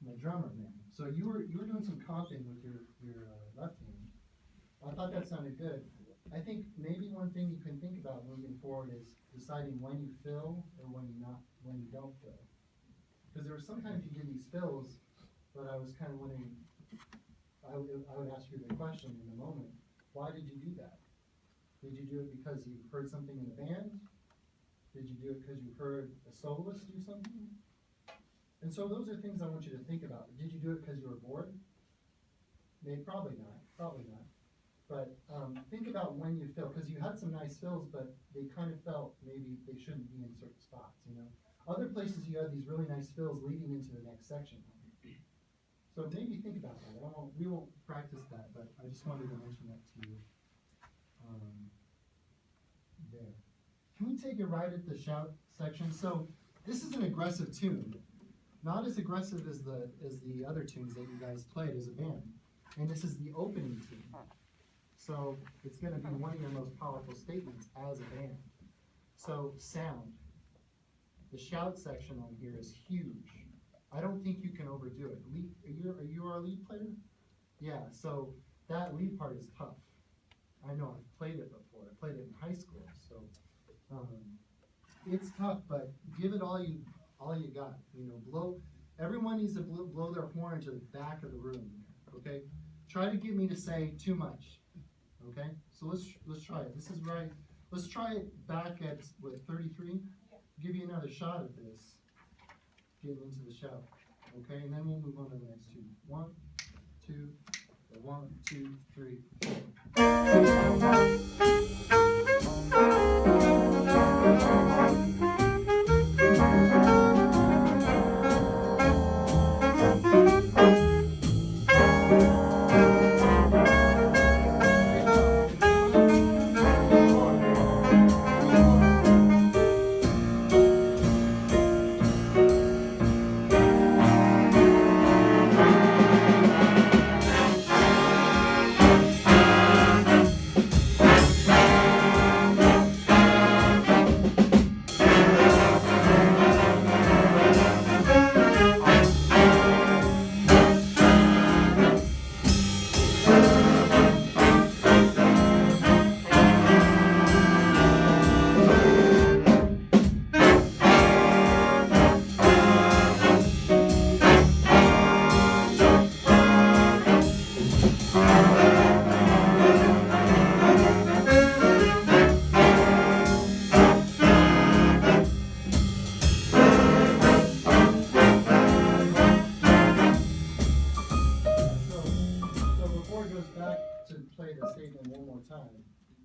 my drummer, man. So you were doing some comping with your left hand. I thought that sounded good. I think maybe one thing you can think about moving forward is deciding when you fill or when you don't fill. Because there were sometimes you did these fills, but I was kind of wondering. I would ask you the question in a moment. Why did you do that? Did you do it because you heard something in the band? Did you do it because you heard a soloist do something? And so those are things I want you to think about. Did you do it because you were bored? Maybe, probably not. But think about when you fill, because you had some nice fills, but they kind of felt maybe they shouldn't be in certain spots, you know. Other places you had these really nice fills leading into the next section. So maybe think about that. We won't practice that, but I just wanted to mention that to you. There. Can we take it right at the shout section? So this is an aggressive tune. Not as aggressive as the other tunes that you guys played as a band. And this is the opening tune. So it's going to be one of your most powerful statements as a band. So sound. The shout section on here is huge. I don't think you can overdo it. Are you our lead player? Yeah, so that lead part is tough. I know, I've played it before. I played it in high school, so it's tough, but give it all you got. You know, everyone needs to blow their horn to the back of the room, okay? Try to get me to say too much, okay? So let's try it. This is right. Let's try it back at, what, 33? Give you another shot at this. Getting into the shout, okay? And then we'll move on to the next two. 1, 2, 1, 2, 3,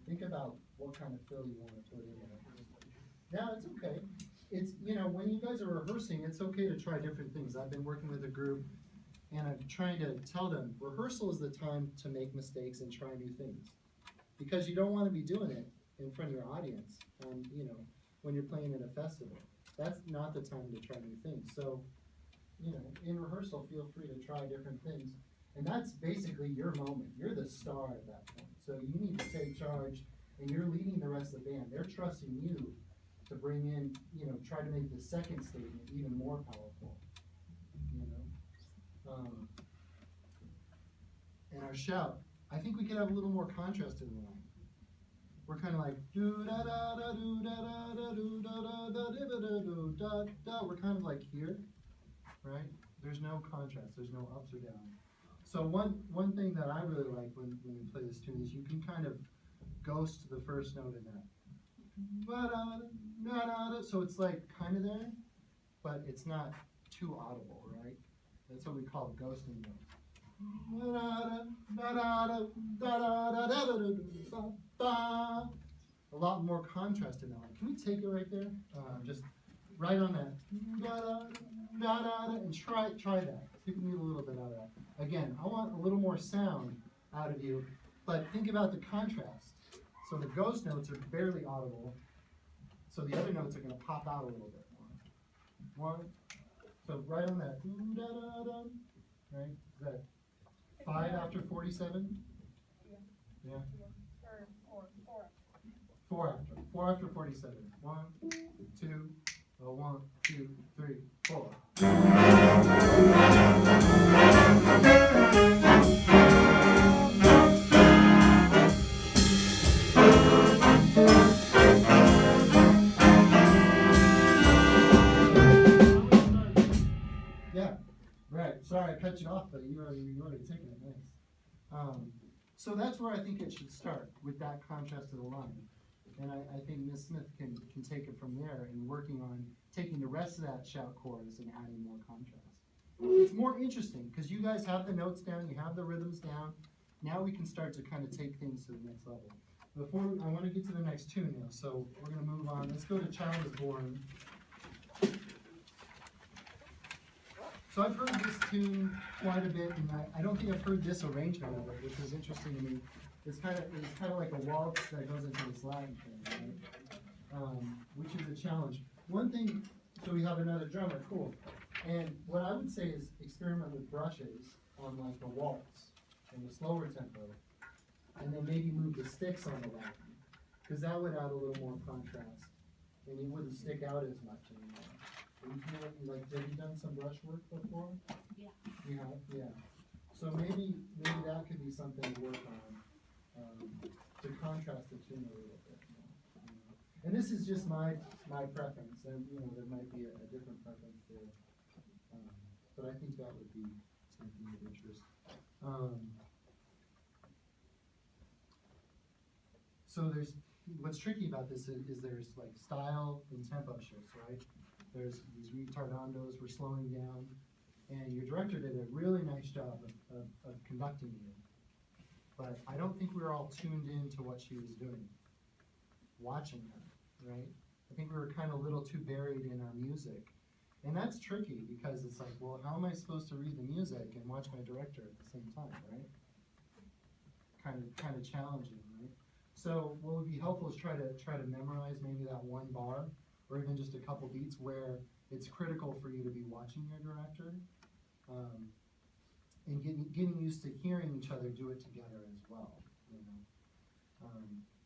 think about what kind of fill you want to put in there. Now, it's okay. It's, you know, when you guys are rehearsing, it's okay to try different things. I've been working with a group, and I'm trying to tell them, rehearsal is the time to make mistakes and try new things. Because you don't want to be doing it in front of your audience, you know, when you're playing at a festival. That's not the time to try new things. So, you know, in rehearsal, feel free to try different things. And that's basically your moment. You're the star at that point. So you need to take charge, and you're leading the rest of the band. They're trusting you to bring in, you know, try to make the second statement even more powerful, you know. And our shout, I think we could have a little more contrast in the line. We're kind of like do da da da do da da da do da da da da do da da. We're kind of like here, right? There's no contrast. There's no ups or downs. So one thing that I really like when we play this tune is you can kind of ghost the first note in that. So it's like kind of there, but it's not too audible, right? That's what we call ghosting notes. A lot more contrast in that one. Can we take it right there? Just right on that. And try that. See if we can get a little bit out of that. Again, I want a little more sound out of you, but think about the contrast. So the ghost notes are barely audible, so the other notes are going to pop out a little bit more. One. So right on that. Right? Is that 5 after 47? Yeah. 4 after. 4 after 47. 1, 2, 1, 2, 3, 4. Right, sorry I cut you off, but you already taken it, nice. So that's where I think it should start, with that contrast of the line. And I think Ms. Smith can take it from there and working on taking the rest of that shout chorus and adding more contrast. It's more interesting, because you guys have the notes down, you have the rhythms down. Now we can start to kind of take things to the next level. I want to get to the next tune now, so we're going to move on. Let's go to Child is Born. So I've heard this tune quite a bit, and I don't think I've heard this arrangement of it, which was interesting to me. It's kind of like a waltz that goes into this Latin thing, right? Which is a challenge. One thing, so we have another drummer, cool. And what I would say is experiment with brushes on like the waltz and the slower tempo, and then maybe move the sticks on the Latin, because that would add a little more contrast, and you wouldn't stick out as much anymore. You feel like, have you done some brush work before? Yeah. You have, yeah. So maybe that could be something to work on, to contrast the tune a little bit. And this is just my preference, and there might be a different preference there. But I think that would be something of interest. So what's tricky about this is there's like style and tempo shifts, right? There's these retardandos we're slowing down, and your director did a really nice job of conducting you. But I don't think we were all tuned in to what she was doing, watching her, right? I think we were kind of a little too buried in our music. And that's tricky, because it's like, well, how am I supposed to read the music and watch my director at the same time, right? Kind of challenging, right? So what would be helpful is try to memorize maybe that one bar, or even just a couple beats where it's critical for you to be watching your director, and getting used to hearing each other do it together as well,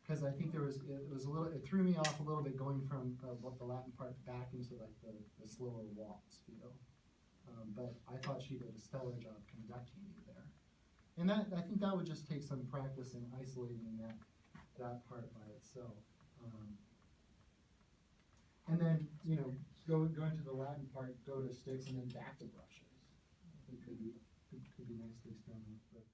because I think it threw me off a little bit going from the Latin part back into like the slower waltz feel. But I thought she did a stellar job conducting you there, and I think that would just take some practice in isolating that part by itself. And then, going to the Latin part, go to sticks and then back to brushes. I think could be nice to experiment with.